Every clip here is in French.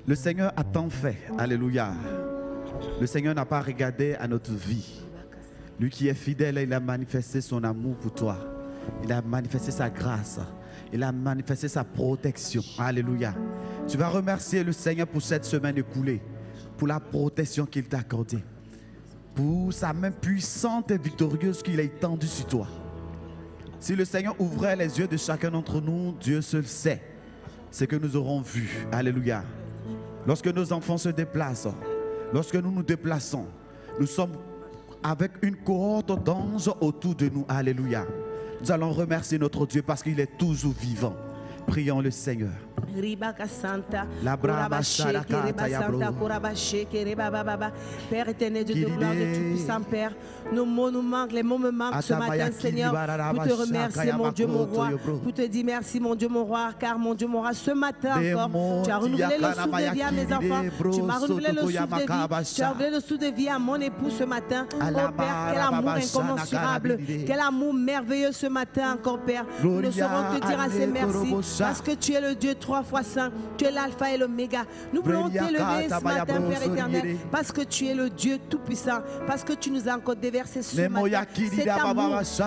Le Seigneur a tant fait. Alléluia. Le Seigneur n'a pas regardé à notre vie. Lui qui est fidèle, il a manifesté son amour pour toi. Il a manifesté sa grâce. Il a manifesté sa protection. Alléluia. Tu vas remercier le Seigneur pour cette semaine écoulée, pour la protection qu'il t'a accordée, pour sa main puissante et victorieuse qu'il a étendue sur toi. Si le Seigneur ouvrait les yeux de chacun d'entre nous, Dieu seul sait ce que nous aurons vu. Alléluia. Lorsque nos enfants se déplacent, lorsque nous nous déplaçons, nous sommes avec une cohorte d'anges autour de nous. Alléluia. Nous allons remercier notre Dieu parce qu'il est toujours vivant. Prions le Seigneur. La brava Santa, Père éternel, Dieu de gloire, de tout-puissant Père, nos mots nous manquent, les mots me manquent ce matin, Seigneur, pour te remercier, mon Dieu, mon roi, pour te dire merci, mon Dieu, mon roi, car mon Dieu, mon roi, ce matin encore, tu as renouvelé le souffle de vie à mes enfants, tu m'as renouvelé le souffle de vie, tu as renouvelé le souffle de vie à mon époux ce matin. Oh Père, quel amour incommensurable, quel amour merveilleux ce matin encore, Père. Nous ne saurons te dire assez merci, parce que tu es le Dieu 3 fois saint, tu es l'alpha et l'oméga. Nous voulons t'élever ce matin, Père éternel, parce que tu es le Dieu tout-puissant, parce que tu nous as encore déversé ce matin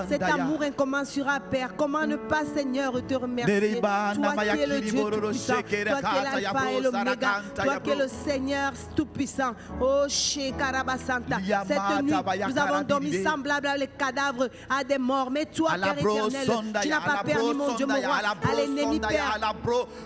cet amour incommensurable, Père. Comment ne pas, Seigneur, te remercier, toi qui es le Dieu tout-puissant, toi qui es l'alpha et l'oméga, toi qui es le Seigneur tout-puissant. Oh, Shekarabasanta, cette nuit, nous avons dormi semblable à les cadavres à des morts, mais toi, Père éternel, tu n'as pas permis, mon Dieu, mon roi, à l'ennemi, Père,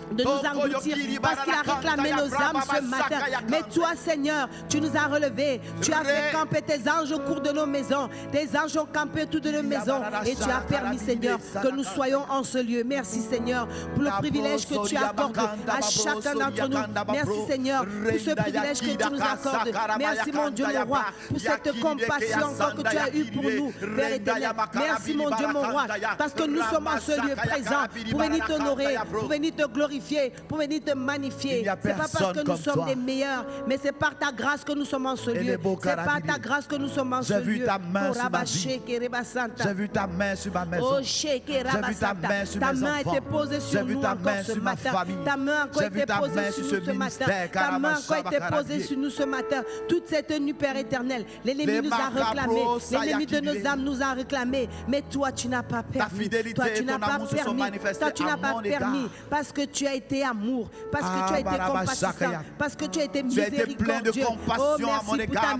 de nous engloutir parce qu'il a réclamé nos âmes ce matin. Mais toi, Seigneur, tu nous as relevés. Tu as fait camper tes anges au cours de nos maisons. Tes anges ont campé toutes nos maisons. Et tu as permis, Seigneur, que nous soyons en ce lieu. Merci, Seigneur, pour le privilège que tu accordes à chacun d'entre nous. Merci, Seigneur, pour ce privilège que tu nous accordes. Merci, mon Dieu, mon roi, pour cette compassion encore que tu as eue pour nous, Père éternel. Merci, mon Dieu, mon roi, parce que nous sommes en ce lieu présent pour venir t'honorer, pour venir te glorifier, pour venir te magnifier. C'est pas parce que nous sommes les meilleurs, mais c'est par ta grâce que nous sommes en ce lieu. C'est par ta grâce que nous sommes en ce lieu. J'ai vu ta main sur ma vie. J'ai vu ta main sur ma maison. J'ai vu ta main sur mes enfants. A été posée sur nous encore ce matin. Ta main a encore été posée sur nous ce matin. Ta main a encore été posée sur nous ce matin. Toute cette nuit, Père éternel, l'ennemi nous a réclamé. L'ennemi de nos âmes nous a réclamé. Mais toi, tu n'as pas permis. Toi, tu n'as pas permis. Toi, tu n'as pas permis. Parce que tu as été amour, parce que tu as été compatissant, parce que tu as été miséricordieux. Tu as été plein de compassion à mon égard.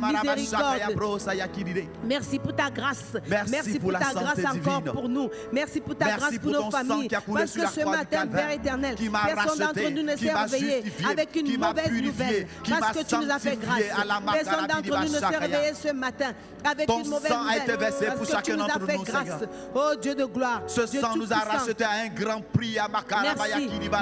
Merci pour ta grâce. Merci pour ta grâce encore pour nous. Merci pour ta grâce pour nos familles. Parce que ce matin, Père éternel, personne d'entre nous ne s'est réveillé avec une mauvaise nouvelle. Parce que tu nous as fait grâce. Personne d'entre nous ne s'est réveillé ce matin avec une mauvaise nouvelle. Parce que tu nous as fait grâce. Oh Dieu de gloire. Ce sang nous a racheté à un grand prix à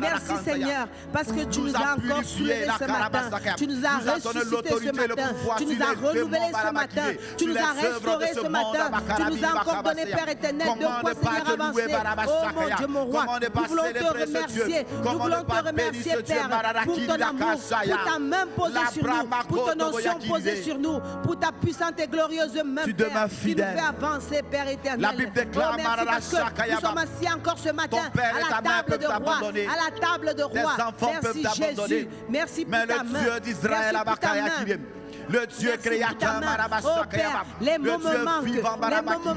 Merci Seigneur, parce que tu nous as encore soulevés ce matin. Tu nous as ressuscités ce matin. Tu nous as renouvelés ce matin. Tu nous as restaurés ce matin. Tu nous as encore donné, Père éternel, de quoi Seigneur avancer. Oh mon Dieu, mon roi, nous voulons te remercier. Nous voulons te remercier, Père, pour ton amour, pour ta main posée sur nous, pour ton onction posée sur nous, pour ta puissante et glorieuse main, Père, qui nous fait avancer, Père éternel. La Bible déclare, merci parce que nous sommes assis encore ce matin à la table de roi, à la table de roi. Merci Jésus, merci pour ta main. Merci pour ta main. Le Dieu créateur, oh Père, les mots me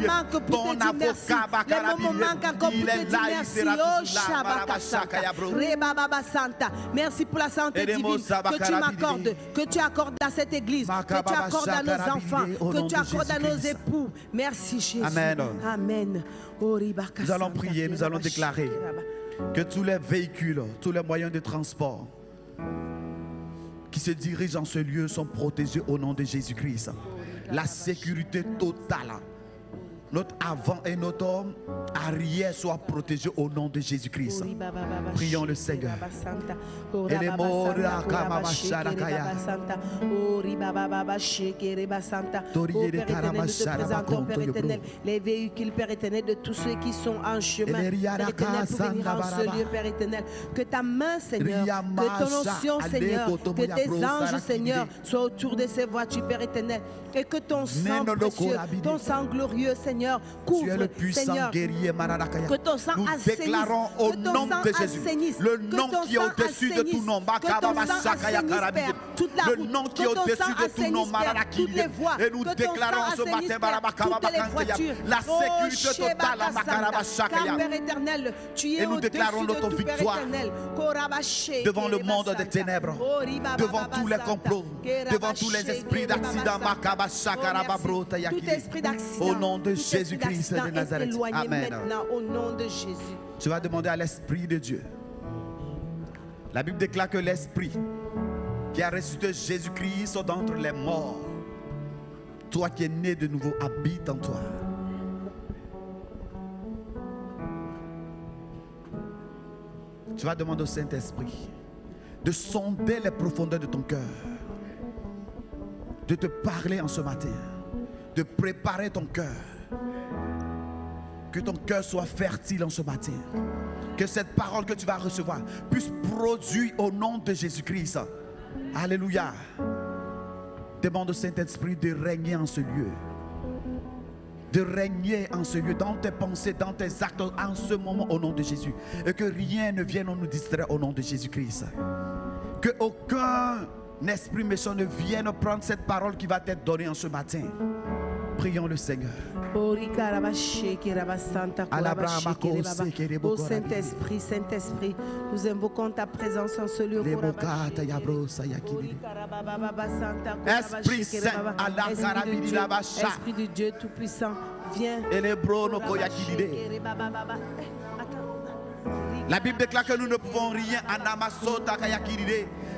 manquent pour te dire merci. Les mots me manquent encore pour te dire merci. Oh Shabakasaka, Rebaba Santa. Merci pour la santé divine que tu m'accordes, que tu accordes à cette église, que tu accordes à nos enfants, que tu accordes à nos époux. Merci Jésus. Amen. Amen. Nous allons prier, nous allons déclarer que tous les véhicules, tous les moyens de transport qui se dirigent en ce lieu sont protégés au nom de Jésus-Christ. La sécurité totale. Notre avant et notre arrière soient protégés au nom de Jésus-Christ. Prions le Seigneur. Et les morts les véhicules, Père éternel, de tous ceux qui sont en chemin, Père éternel, pour venir en ce lieu, Père éternel. Que ta main, Seigneur, que ton onction, Seigneur, que tes anges, Seigneur, soient autour de ces voitures, Père éternel. Et que ton sang précieux, ton sang glorieux, Seigneur, Seigneur, couvre. Tu es le puissant Seigneur, guerrier, que ton sang nous assainisse, déclarons au nom de Jésus, le nom qui est au-dessus de tout nom, le nom qui est au-dessus de tout nom, et nous déclarons ce matin la sécurité totale, Père éternel, tu es et nous déclarons notre victoire devant le monde des ténèbres, devant tous les complots, devant tous les esprits d'accident, au nom de Jésus-Christ de Nazareth. Amen. Au nom de Jésus. Tu vas demander à l'Esprit de Dieu. La Bible déclare que l'Esprit qui a ressuscité Jésus-Christ d'entre les morts, toi qui es né de nouveau, habite en toi. Tu vas demander au Saint-Esprit de sonder les profondeurs de ton cœur, de te parler en ce matin, de préparer ton cœur. Que ton cœur soit fertile en ce matin. Que cette parole que tu vas recevoir puisse produire au nom de Jésus-Christ. Alléluia. Demande au Saint-Esprit de régner en ce lieu. De régner en ce lieu, dans tes pensées, dans tes actes, en ce moment, au nom de Jésus. Et que rien ne vienne nous distraire au nom de Jésus-Christ. Que aucun esprit méchant ne vienne prendre cette parole qui va t'être donnée en ce matin. Prions le Seigneur. Oh Saint-Esprit, Saint-Esprit, nous invoquons ta présence en ce lieu. Esprit Saint, Esprit de Dieu Tout-Puissant, viens. La Bible déclare que nous ne pouvons rien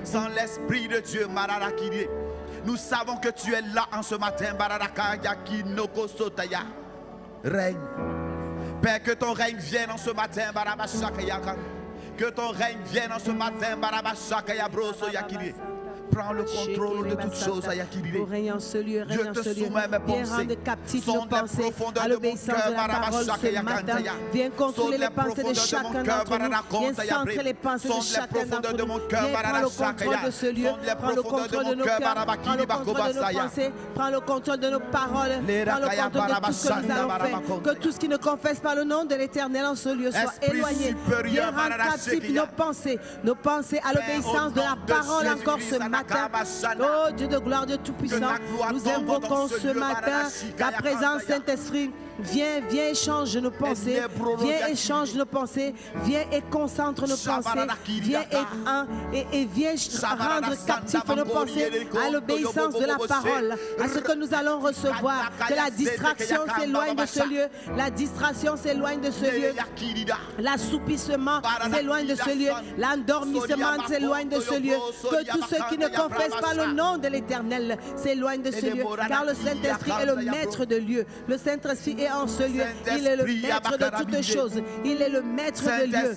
sans l'Esprit de Dieu. Nous savons que tu es là en ce matin. Règne. Père, que ton règne vienne en ce matin. Que ton règne vienne en ce matin. Prends le contrôle de toutes choses. Règne en ce lieu, je te soumets mes pensées. Viens rendre captifs nos pensées à l'obéissance de la parole ce matin. Viens contrôler les pensées de chacun d'entre nous. Viens centrer les pensées de chacun d'entre nous. Viens prendre le contrôle de ce lieu. Prends le contrôle de nos cœurs. Prends le contrôle de nos pensées. Prends le contrôle de nos paroles. Prends le contrôle de tout ce que nous allons faire. Que tout ce qui ne confesse pas le nom de l'Éternel en ce lieu soit éloigné. Viens rendre captifs nos pensées à l'obéissance de la parole encore ce matin. Oh Dieu de gloire, Dieu Tout-Puissant, nous invoquons ce matin la présence Saint-Esprit. Viens, viens, échange nos pensées. Viens, échange nos pensées. Viens et concentre nos pensées. Viens et viens rendre captifs nos pensées à l'obéissance de la parole, à ce que nous allons recevoir. Que la distraction s'éloigne de ce lieu. La distraction s'éloigne de ce lieu. L'assoupissement s'éloigne de ce lieu. L'endormissement s'éloigne de ce lieu. Que tous ceux qui ne confessent pas le nom de l'Éternel s'éloignent de ce lieu. Car le Saint-Esprit est le maître de lieu. Le Saint-Esprit est en ce lieu. Il est le maître de toutes choses. Il est le maître de lieu.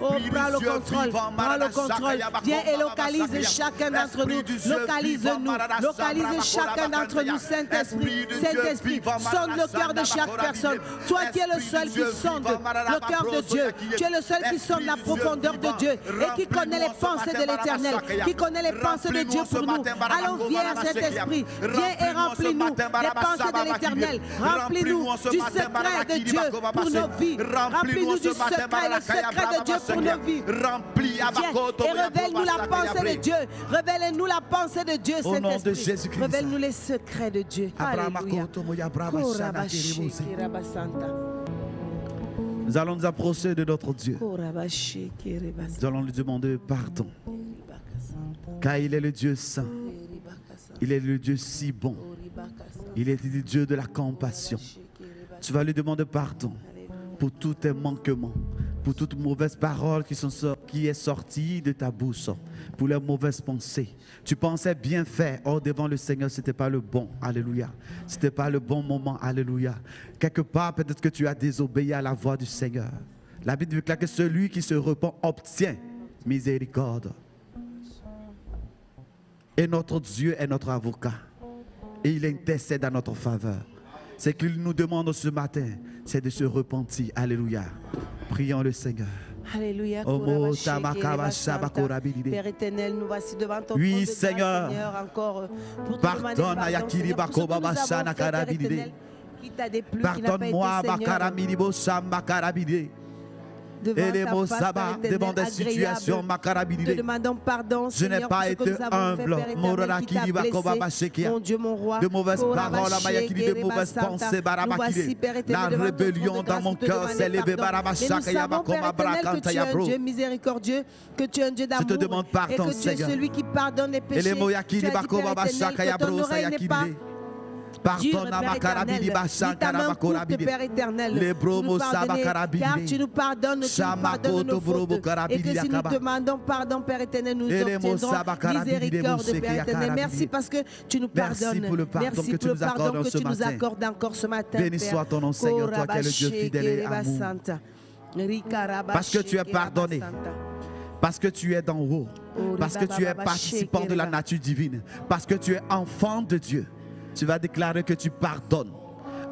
Oh, prends le contrôle. Prends le contrôle. Viens et localise chacun d'entre nous. Localise-nous. Localise chacun d'entre nous, Saint-Esprit. Saint-Esprit, sonde le cœur de chaque personne. Toi qui es le seul qui sonde le cœur de Dieu. Tu es le seul qui sonde la profondeur de Dieu et qui connaît les pensées de l'Éternel, qui connaît les pensées de Dieu pour nous. Allons, viens, Saint-Esprit, viens et remplis-nous des pensées de l'Éternel. Remplis-nous du secret de Dieu pour nos vies. Remplis-nous du secret, le secret de Dieu pour nos vies. Viens et révèle-nous la pensée de Dieu. Révèle-nous la pensée de Dieu, Saint-Esprit. Révèle-nous les secrets de Dieu. Alléluia. Nous allons nous approcher de notre Dieu. Nous allons lui demander pardon. Car il est le Dieu saint. Il est le Dieu si bon. Il est le Dieu de la compassion. Tu vas lui demander pardon pour tous tes manquements, pour toute mauvaise parole qui est sortie de ta bouche, pour les mauvaises pensées. Tu pensais bien faire, or devant le Seigneur, ce n'était pas le bon. Alléluia. Ce n'était pas le bon moment. Alléluia. Quelque part, peut-être que tu as désobéi à la voix du Seigneur. La Bible déclare que celui qui se repent obtient miséricorde. Et notre Dieu est notre avocat. Et il intercède en notre faveur. Ce qu'il nous demande ce matin, c'est de se repentir. Alléluia. Prions le Seigneur. Alléluia. Père éternel, nous voici devant ton oui, trône de Seigneur. grâce, Seigneur, encore pour te Pardonne, demander pardon, Yakiri Seigneur, pour ce que Bakoba nous avons Bashana fait, Père Karabide. éternel, qui t'a déplu, qui n'a pas été, Pardonne-moi, Seigneur, devant ta face, Père éternel, devant des situations, agréable. Te demandons pardon, je n'ai Seigneur, pas pour ce que été nous avons fait, humble. Père éternel, qui t'a blessé, mon Dieu, mon roi. De mauvaises paroles, de mauvaises pensées, la rébellion dans mon cœur s'est levée. Mais nous savons, Père éternel, que tu es un Dieu miséricordieux, que tu es un Dieu d'amour, je te demande pardon, et que tu es Seigneur. celui qui pardonne les péchés. Tu as dit, Père éternel, que ton oreille n'est pas pardonne Père éternel, dis ta main courte, Père éternel, pour nous pardonner, car tu nous pardonnes, tu nous pardonnes nos fautes, et que si nous demandons pardon, Père éternel, nous obtiendrons miséricorde, Père éternel. Merci parce que tu nous pardonnes. Merci pour le pardon que tu nous accordes encore ce matin, Père. Béni soit ton nom, Seigneur, toi qui es le Dieu fidèle et amour. Parce que tu es pardonné. Parce que tu es d'en haut. Parce que tu es participant de la nature divine. Parce que tu es enfant de Dieu. Tu vas déclarer que tu pardonnes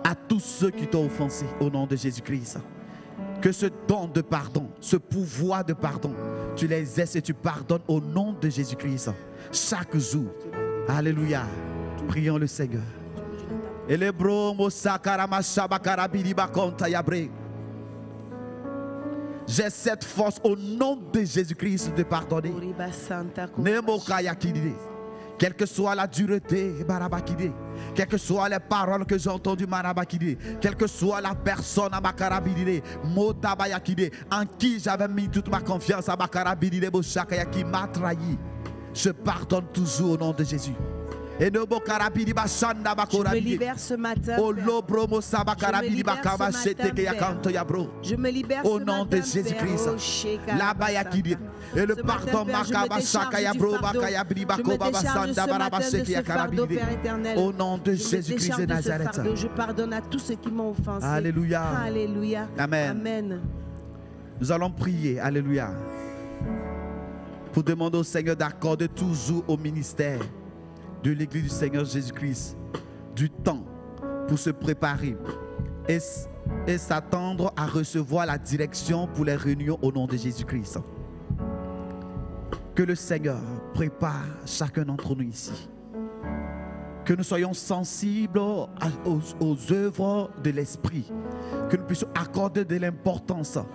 à tous ceux qui t'ont offensé au nom de Jésus-Christ. Que ce don de pardon, ce pouvoir de pardon, tu les aies et tu pardonnes au nom de Jésus-Christ. Chaque jour. Alléluia. Prions le Seigneur. J'ai cette force au nom de Jésus-Christ de pardonner. Quelle que soit la dureté, quelles que soient les paroles que j'ai entendues, quelle que soit la personne en qui j'avais mis toute ma confiance, qui m'a trahi, je pardonne toujours au nom de Jésus. Et je me libère ce matin. Je me libère au nom de Jésus-Christ. Et le pardon, au nom de Jésus-Christ de Nazareth. Je pardonne à tous ceux qui m'ont offensé. Alléluia. Alléluia. Amen. Amen. Nous allons prier. Alléluia. Pour demander au Seigneur d'accorder toujours au ministère de l'Église du Seigneur Jésus-Christ du temps pour se préparer et s'attendre à recevoir la direction pour les réunions au nom de Jésus-Christ. Que le Seigneur prépare chacun d'entre nous ici. Que nous soyons sensibles aux œuvres de l'Esprit. Que nous puissions accorder de l'importance à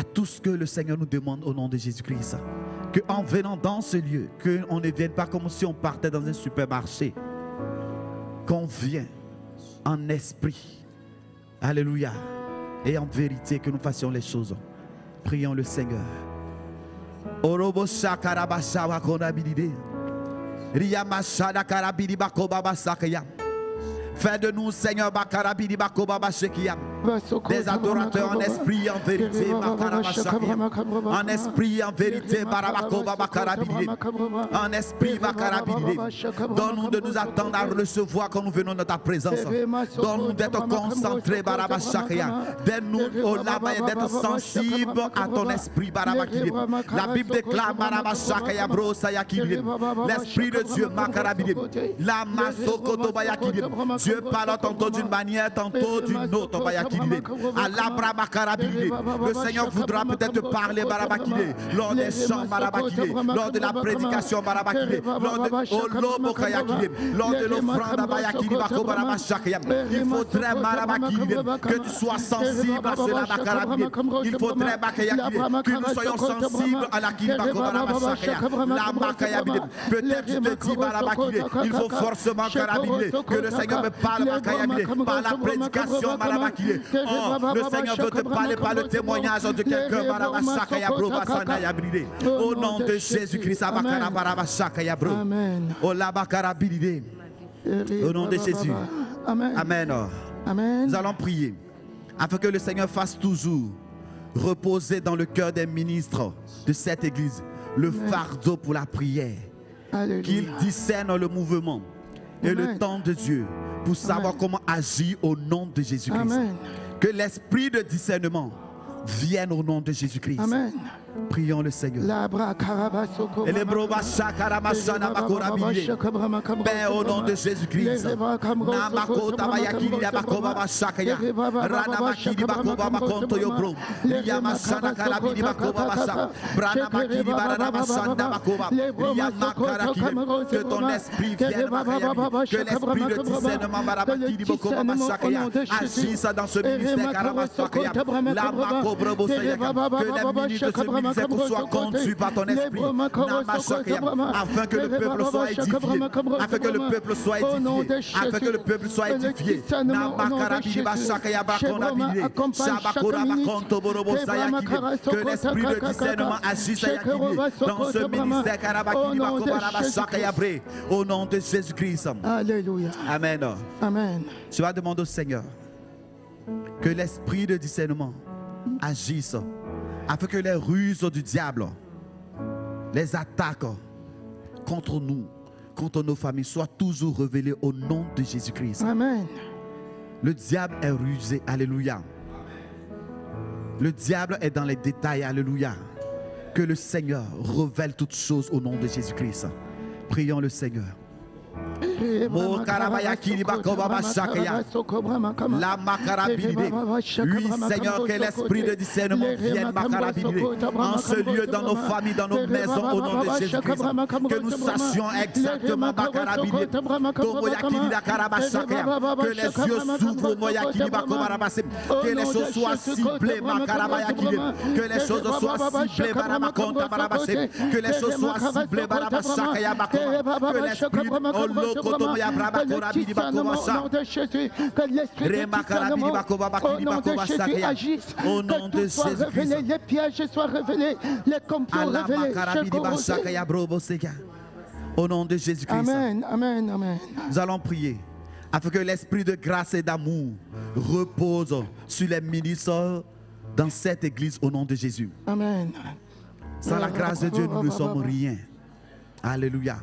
tout ce que le Seigneur nous demande au nom de Jésus-Christ. Qu'en venant dans ce lieu, qu'on ne vienne pas comme si on partait dans un supermarché. Qu'on vient en esprit. Alléluia. Et en vérité, que nous fassions les choses. Prions le Seigneur. Fais de nous, Seigneur, des adorateurs en esprit, en vérité, en esprit, en vérité, en esprit, donne-nous de nous attendre à recevoir quand nous venons dans ta présence. Donne-nous d'être concentrés, donne-nous d'être sensibles à ton esprit. La Bible déclare l'esprit de Dieu, Dieu parle tantôt d'une manière, tantôt d'une autre. Le Seigneur voudra peut-être parler lors des chants, lors de la prédication, lors de l'offrande. Il faudrait que tu sois sensible à cela. Il faudrait que nous soyons sensibles à la peut-être tu te dis il faut forcément que le Seigneur me parle par la prédication. Oh, le Seigneur veut te parler par le témoignage de quelqu'un. Au nom de Jésus-Christ. Amen. Au nom de Jésus. Amen. Amen. Nous allons prier afin que le Seigneur fasse toujours reposer dans le cœur des ministres de cette église le fardeau pour la prière. Qu'il discerne le mouvement et le temps de Dieu pour savoir comment agir au nom de Jésus-Christ. Que l'esprit de discernement vienne au nom de Jésus-Christ. Amen. Prions le Seigneur. Père, au nom de Jésus-Christ. Que ton esprit vienne, que l'esprit de discernement agisse dans ce ministère. Que les ministres de ce ministère soient conduits par ton esprit, afin que le peuple soit édifié, afin que le peuple soit édifié, afin que le peuple soit édifié. Que l'esprit de discernement agisse dans ce ministère. Au nom de Jésus-Christ. Alléluia. Amen. Amen. Je vais demander au Seigneur que l'esprit de discernement agisse afin que les ruses du diable, les attaques contre nous, contre nos familles soient toujours révélées au nom de Jésus-Christ. Amen. Le diable est rusé. Alléluia. Le diable est dans les détails. Alléluia. Que le Seigneur révèle toutes choses au nom de Jésus-Christ. Prions le Seigneur. Oui, Seigneur, que l'esprit de discernement vienne en ce lieu, dans nos familles, dans nos maisons, au nom de Jésus-Christ. Que nous sachions exactement que les yeux s'ouvrent, que les choses soient ciblées, que les choses soient ciblées, que les choses soient ciblées, que l'esprit au nom de Jésus, que l'esprit de Jésus agisse, que tout soit révélé, les pièges soient révélés, les complots révélés. Au nom de Jésus-Christ. Amen, amen, amen. Nous allons prier afin que l'esprit de grâce et d'amour repose sur les ministres dans cette église au nom de Jésus. Amen. Sans la grâce de Dieu, nous ne sommes rien. Alléluia.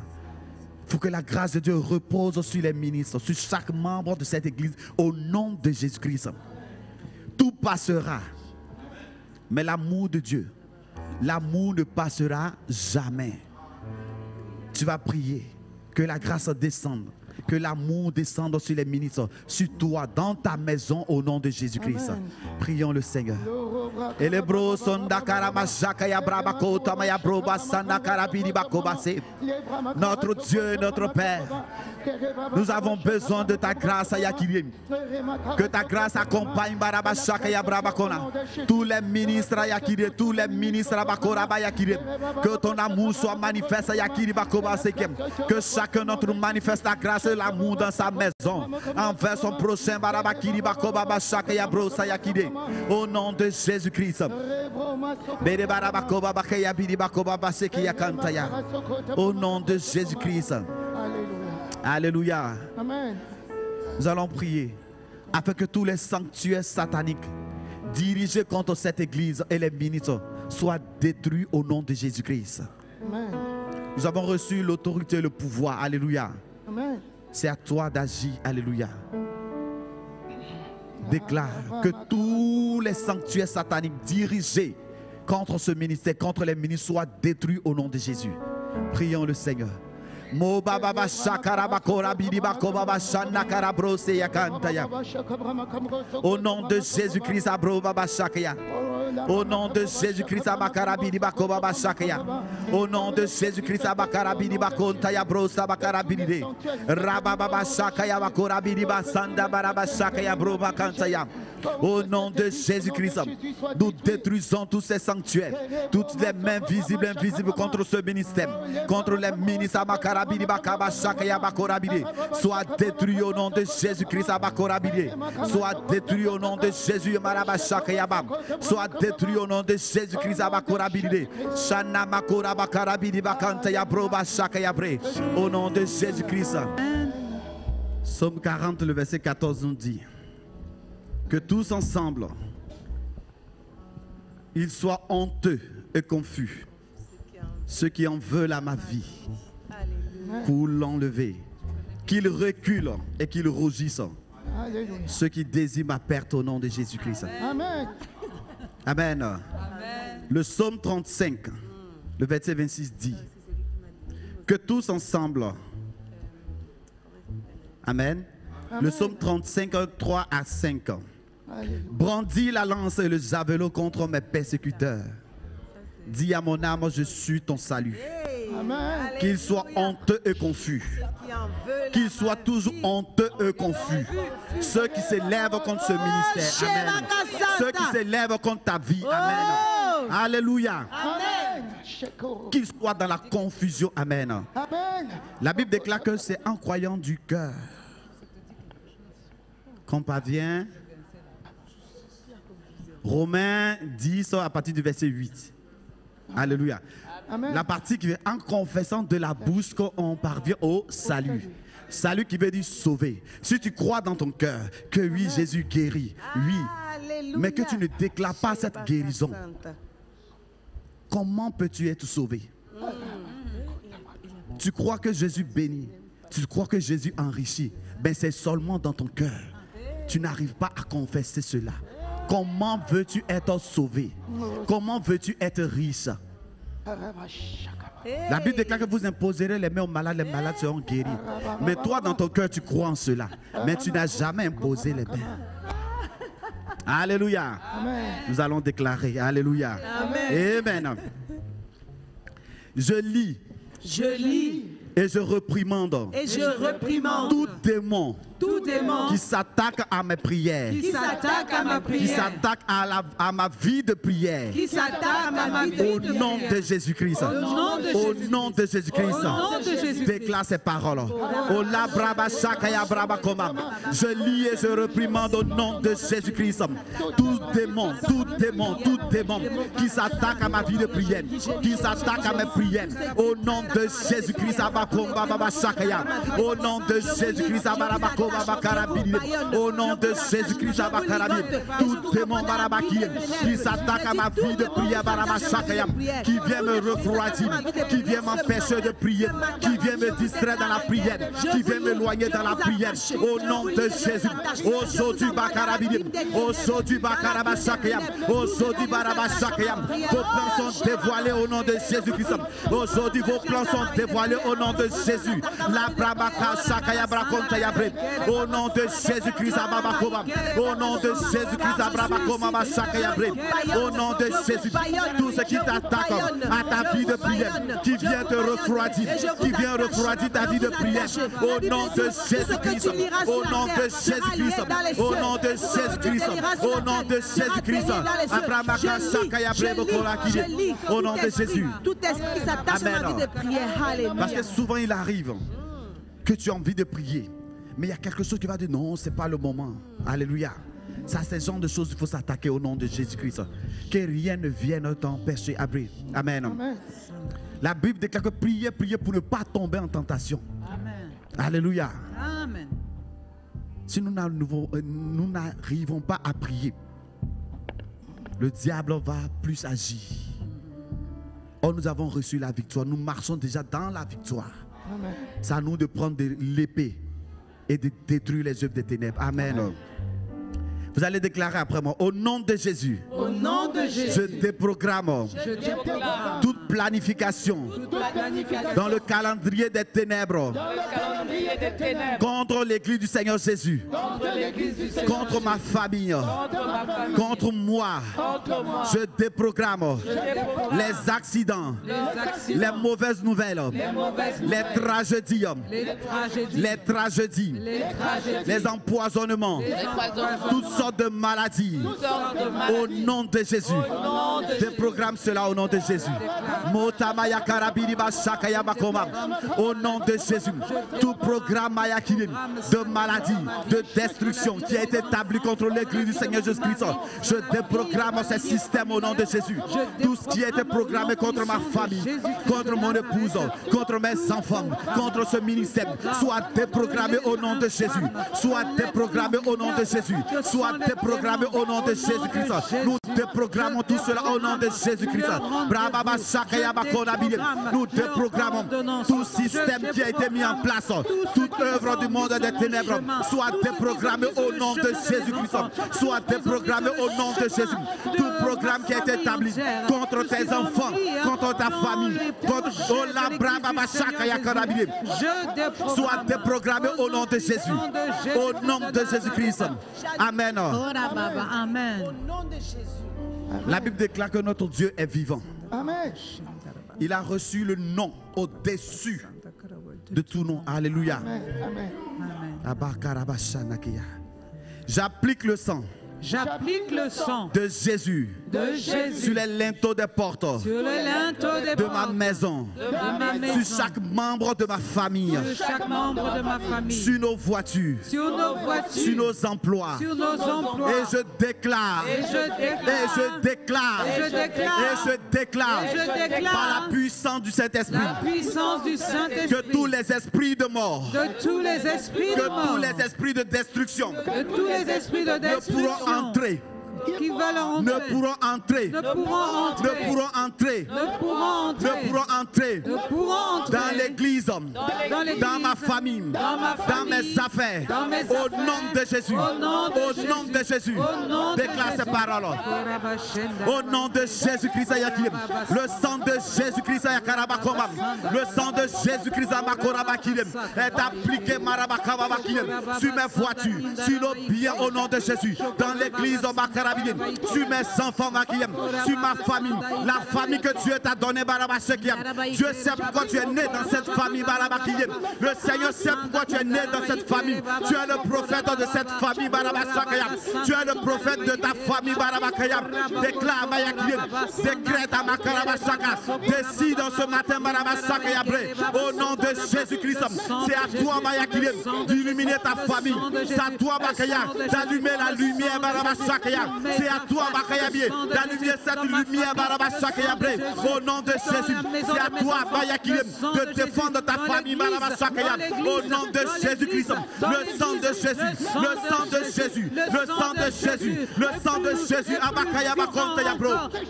Il faut que la grâce de Dieu repose sur les ministres, sur chaque membre de cette église, au nom de Jésus-Christ. Tout passera. Mais l'amour de Dieu, l'amour ne passera jamais. Tu vas prier que la grâce descende, que l'amour descende sur les ministres, sur toi, dans ta maison, au nom de Jésus-Christ. Prions le Seigneur. Notre Dieu, notre Père, nous avons besoin de ta grâce, Yakirim. Que ta grâce accompagne tous les ministres, Yakirim, tous les ministres, que ton amour soit manifeste, Yakirim. Que chacun d'entre nous manifeste la grâce et l'amour dans sa maison, envers son prochain, au nom de Jésus-Christ. Au nom de Jésus-Christ. Alléluia. Amen. Nous allons prier afin que tous les sanctuaires sataniques dirigés contre cette église et les ministres soient détruits au nom de Jésus-Christ. Amen. Nous avons reçu l'autorité et le pouvoir. Alléluia. Amen. C'est à toi d'agir. Alléluia. Déclare que tous les sanctuaires sataniques dirigés contre ce ministère, contre les ministres, soient détruits au nom de Jésus. Prions le Seigneur. Au nom de Jésus-Christ, au nom de Jésus-Christ, au nom de Jésus-Christ, au nom de Jésus-Christ, nous détruisons tous ces sanctuaires, toutes les mains visibles et invisibles contre ce ministère, contre les ministres. Soit détruit au nom de Jésus-Christ. Soit détruit au nom de Jésus. Soit détruit au nom de Jésus-Christ. Au nom de Jésus-Christ. Psaume 40, le verset 14 nous dit que tous ensemble, ils soient honteux et confus, ceux qui en veulent à ma vie, pour l'enlever, qu'ils reculent et qu'ils rougissent, ceux qui désirent ma perte au nom de Jésus-Christ. Amen. Amen. Amen. Le psaume 35, le verset 26 dit que tous ensemble, Amen. Le psaume 35, 3 à 5. Brandis la lance et le javelot contre mes persécuteurs. Dis à mon âme, je suis ton salut. Qu'il soit honteux et confus. Qu'il soit toujours honteux et confus. Ceux qui s'élèvent contre ce ministère. Amen. Ceux qui s'élèvent contre ta vie. Amen. Alléluia. Qu'ils soient dans la confusion. Amen. La Bible déclare que c'est en croyant du cœur qu'on parvient. Romains 10 à partir du verset 8. Alléluia. Amen. La partie qui vient en confessant de la bouche qu'on parvient au salut. Salut qui veut dire sauver. Si tu crois dans ton cœur que oui, Jésus guérit, oui, Alléluia. Mais que tu ne déclares pas cette guérison, comment peux-tu être sauvé? Tu crois que Jésus bénit, tu crois que Jésus enrichit, ben c'est seulement dans ton cœur. Tu n'arrives pas à confesser cela. Comment veux-tu être sauvé? Comment veux-tu être riche? La Bible déclare que vous imposerez les mains aux malades, les malades seront guéris. Mais toi, dans ton cœur, tu crois en cela. Mais tu n'as jamais imposé les mains. Alléluia. Nous allons déclarer. Alléluia. Amen. Je lis. Et je reprimande. Tout démon. Qui s'attaque à mes prières. Qui s'attaque à ma vie de prière. Au nom de Jésus-Christ. Au nom de Jésus-Christ. Déclare ces paroles. Je lis et je reprimande au nom de Jésus-Christ. Tout démon qui s'attaque à ma vie de prière. Qui s'attaque à mes prières. Au nom de Jésus-Christ. Au nom de Jésus-Christ. Au nom de Jésus-Christ, tout démon qui s'attaque à ma vie de prière, qui vient me refroidir, qui vient m'empêcher de prier, qui vient me distraire dans la prière, qui vient m'éloigner dans la prière, au nom de Jésus. Aujourd'hui, vos plans sont dévoilés au nom de Jésus-Christ. Aujourd'hui, vos plans sont dévoilés au nom de Jésus. Au nom de Jésus-Christ, au nom de Jésus-Christ, au nom de Jésus, tout ce qui t'attaque à ta vie de prière, qui vient te refroidir, qui vient refroidir ta vie de prière, au nom de Jésus-Christ, au nom de Jésus-Christ, au nom de Jésus-Christ, au nom de Jésus-Christ, au nom de Jésus. Tout esprit qui s'attache à ma vie de prière, alléluia. Parce que souvent il arrive que tu as envie de prier, mais il y a quelque chose qui va dire non, ce n'est pas le moment. Alléluia. Ça, c'est ce genre de choses qu'il faut s'attaquer au nom de Jésus-Christ. Que rien ne vienne t'empêcher. Amen. Amen. La Bible déclare que priez pour ne pas tomber en tentation. Amen. Alléluia. Amen. Si nous n'arrivons pas à prier, le diable va plus agir. Or, nous avons reçu la victoire. Nous marchons déjà dans la victoire. Amen. C'est à nous de prendre l'épée et de détruire les œuvres des ténèbres. Amen. Amen. Vous allez déclarer après moi, au nom de Jésus, je déprogramme toute planification dans le calendrier des ténèbres contre l'église du Seigneur Jésus, contre ma famille, contre moi. Je déprogramme les accidents, les mauvaises nouvelles, les tragédies, les empoisonnements, toutes sortes de maladies. Au nom de Jésus. Déprogramme cela au nom de Jésus. Au nom de Jésus. Tout programme de maladie, de destruction qui a été établi contre l'église du Seigneur Jésus-Christ, je déprogramme ce système au nom de Jésus. Tout ce qui a été programmé contre ma famille, contre mon épouse, contre mes enfants, contre ce ministère, soit déprogrammé au nom de Jésus. Soit déprogrammé au nom de Jésus. Soit déprogrammé au nom de Jésus-Christ. Nous déprogrammons tout cela au nom de Jésus-Christ. Nous déprogrammons tout système qui a été mis en place, toute œuvre du monde des ténèbres, soit déprogrammé au nom de Jésus-Christ. Soit déprogrammé au nom de Jésus. Tout programme qui a été établi contre tes enfants, contre ta famille, contre soit déprogrammé au nom de Jésus. Au nom de Jésus-Christ. Amen. Amen. La Bible déclare que notre Dieu est vivant. Amen. Il a reçu le nom au-dessus de tout nom. Alléluia. J'applique le sang. J'applique le sang de Jésus sur les linteaux des portes de ma maison, sur chaque membre de ma famille, sur nos voitures, sur nos emplois. Et je déclare, par la puissance du Saint-Esprit, que tous les esprits de mort, que tous les esprits de destruction ne pourront entrer. Ne pourront entrer dans l'église, dans ma famille, dans mes affaires. Au nom de Jésus. Au nom de Jésus. Déclare ces paroles. Au nom de Jésus-Christ, le sang de Jésus-Christ, le sang de Jésus-Christ est appliqué sur mes voitures, sur nos biens au nom de Jésus. Dans l'église, sur mes enfants, sur ma famille, la famille que Dieu t'a donnée, Dieu sait pourquoi tu es né dans cette famille, le Seigneur sait pourquoi tu es né dans cette famille. Tu es le prophète de cette famille, tu es le prophète de ta famille, déclare, décrète à Makarabasaka, décide en ce matin, au nom de Jésus-Christ, c'est à toi, d'illuminer ta famille, c'est à toi, d'allumer la lumière, c'est à toi, d'allumer cette lumière, au nom de Jésus. C'est à toi, de défendre ta famille, au nom de Jésus-Christ. Le sang de Jésus, le sang de Jésus, le sang de Jésus, le sang de Jésus.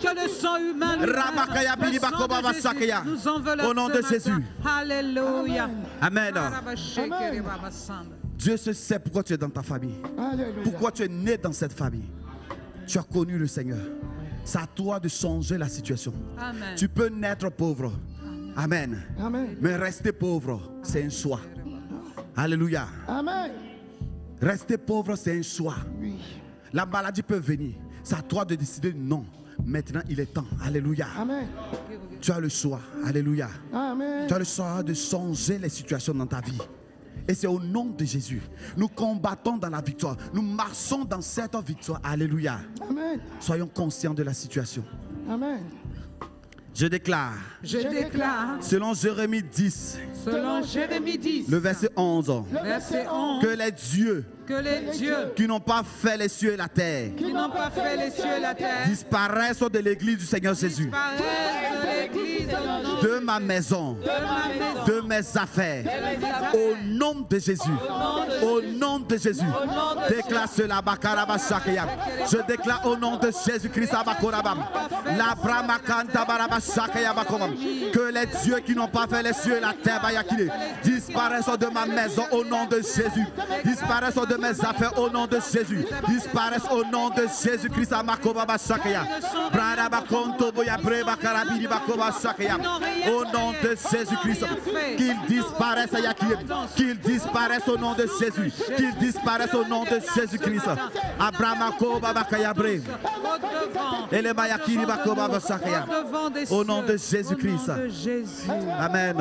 Que le sang humain nous enveloppe. Au nom de Jésus. Alléluia. Amen. Dieu sait pourquoi tu es dans ta famille. Pourquoi tu es né dans cette famille. Tu as connu le Seigneur. C'est à toi de changer la situation. Amen. Tu peux naître pauvre. Amen. Amen. Mais rester pauvre, c'est un choix. Alléluia. Amen. Rester pauvre, c'est un choix. Oui. La maladie peut venir. C'est à toi de décider non. Maintenant, il est temps. Alléluia. Amen. Tu as le choix. Alléluia. Amen. Tu as le choix de changer les situations dans ta vie. Et c'est au nom de Jésus. Nous combattons dans la victoire. Nous marchons dans cette victoire. Alléluia. Amen. Soyons conscients de la situation. Amen. Je déclare. Selon Jérémie 10. Le verset 11. Que les dieux qui n'ont pas fait les cieux et la terre, disparaissent de l'église du Seigneur Jésus, de ma maison, de mes affaires, au nom de Jésus. Au nom de Jésus. Déclare cela. Je déclare au nom de Jésus-Christ que les dieux qui n'ont pas fait les cieux et la terre disparaissent de ma maison au nom de Jésus. Disparaissent de mes affaires au nom de Jésus. Disparaissent au nom de Jésus-Christ. Au nom de Jésus-Christ. Qu'ils disparaissent, qu'ils disparaissent au nom de Jésus. Qu'ils disparaissent au nom de Jésus-Christ. Au nom de Jésus-Christ. Amen.